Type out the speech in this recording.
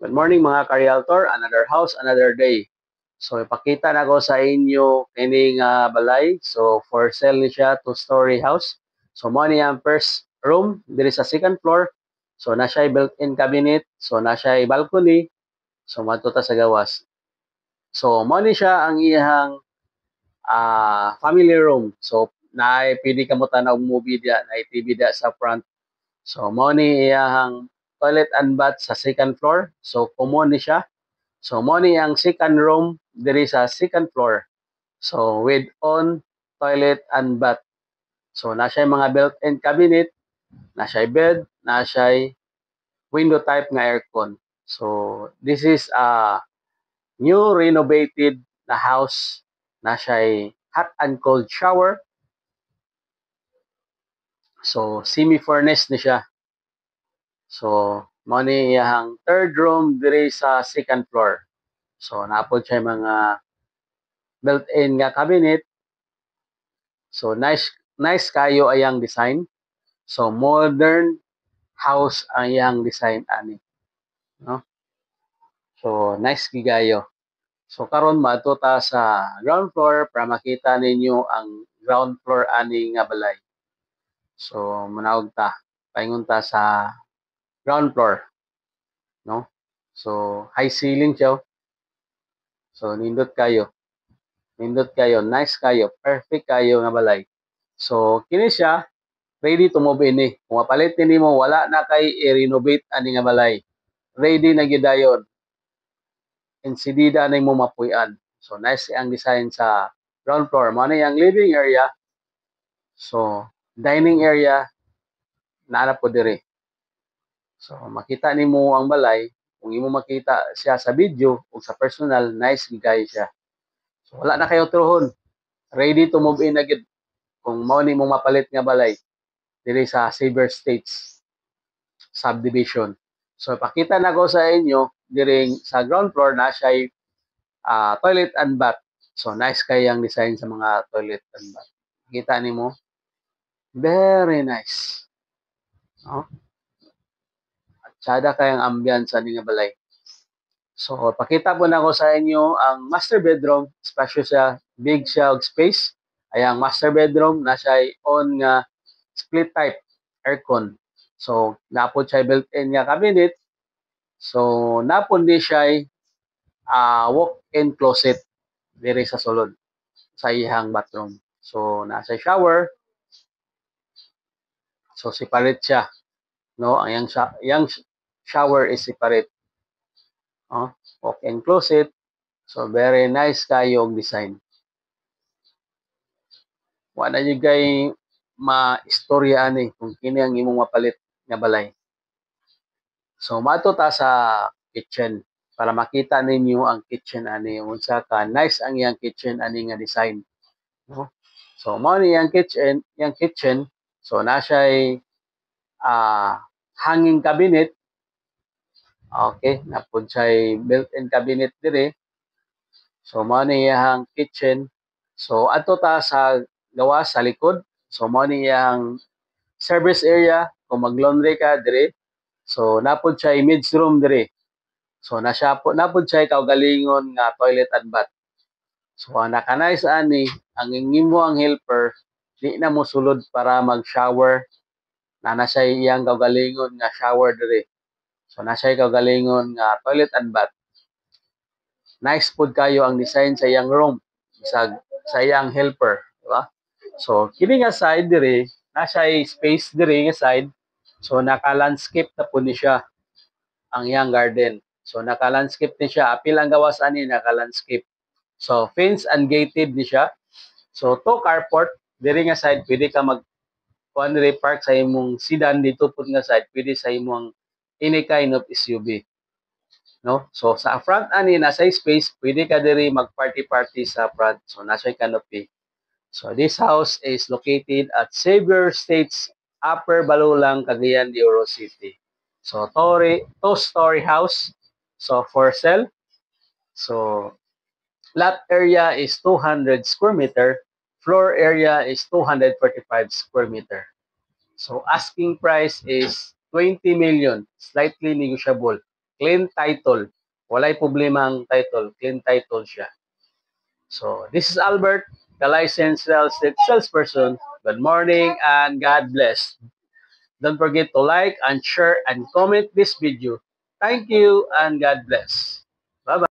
Good morning mga ka-realtor, another house, another day. So ipakita na ko sa inyo kining balay. So for sale ni siya, two-story house. So mo ni ang first room diri sa second floor. So na siya built-in cabinet, so na siya balcony. So madto ta sa gawas. So mo ni siya ang iyang family room. So naay pwede ka mo tanaw movie dia, naay TV dia sa front. So mo ni iyang toilet and bath sa second floor. So common ni siya. So mo ni ang second room diri sa second floor. So with own toilet and bath. So na siya mga built-in cabinet, na siya bed, na siya window type nga aircon. So this is a new renovated na house, na siya hot and cold shower. So semi-furnished ni siya. So mo ni iyang third room diri sa second floor. So naapod siya mga built-in nga cabinet. So nice kayo ayang design. So modern house ang iyang design ani, no? So nice gigayo. So karon maadto ta sa ground floor para makita ninyo ang ground floor ani nga balay. So manawag ta, paingon ta sa ground floor, no? So high ceiling siya. So nindot kayo. Nindot kayo, nice kayo, perfect kayo nga balay. So kini siya ready to move in eh. Kung mapalit nimo wala na kay i-renovate ani nga balay. Ready na gyud dayon. Insidida na mo mapuy-an. So nice ang design sa ground floor. Mao na ang living area. So dining area naana po diri. So makita nimo ang balay, kung imo makita siya sa video o sa personal, nice gigay siya. So wala na kayo trohon. Ready to move in na gyud kung mao nimo mapalit nga balay diri sa Xavier Estates subdivision. So pakita na ko sa inyo diri sa ground floor na siya toilet and bath. So nice kay ang design sa mga toilet and bath. Kita nimo, very nice. No? Tsada kay ang ambiance sa nga balay. So pakita po na ko sa inyo ang master bedroom, spacious siya, big siya og space. Ay ang master bedroom na siya on nga split type aircon. So napod siya built-in nga cabinet. So napod di siya walk-in closet diri sa sulod sa iyang bathroom. So nasa shower. So separate siya, no? Ang yang shower is separate. Oh, walk-in closet. So very nice kayo og design. Wala na kay ma-istorya ani kung kini ang imong mapalit nga balay. So mato ta sa kitchen para makita ninyo ang kitchen ani unsa ka nice ang iyang kitchen ani nga design, no? So mao ni yang kitchen. So na siya hanging cabinet. Okay, napod siya built-in cabinet dire. So mao ni iyang kitchen. So adto ta sa gawas sa likod. So mao ni iyang service area kung mag-laundry ka dire. So napod siya men's room dire. So napod siya kaugalingon nga toilet and bath. So ang naka-nice ani ang ingimo ang helper di na mo sulod para mag-shower. Na siya iyang kaugalingon nga shower dire. So na siya kaugalingon nga toilet and bath. Nice pod kayo ang design sa iyang room sa iyang helper, di ba? So kini nga side dire, nasa space dire nga side. So naka-landscape na po ni siya ang iyang garden. So naka-landscape ni siya, apil ang gawas ani naka-landscape. So fence and gated ni siya. So to carport dire nga side pwede ka mag kuan park sa imong sedan dito pud nga side, pwede sa imong any kind of SUV. No? So sa front ani nasa space, pwede ka diri mag-party sa front. So nasa canopy. So this house is located at Xavier Estates, Upper Balulang, Cagayan de Oro City. So two-story house. So for sale. So lot area is 200 square meter. Floor area is 245 square meter. So asking price is 20 million, slightly negotiable. Clean title. Walay problema ang title. Clean title siya. So, this is Albert, the licensed sales salesperson. Good morning and God bless. Don't forget to like and share and comment this video. Thank you and God bless. Bye-bye.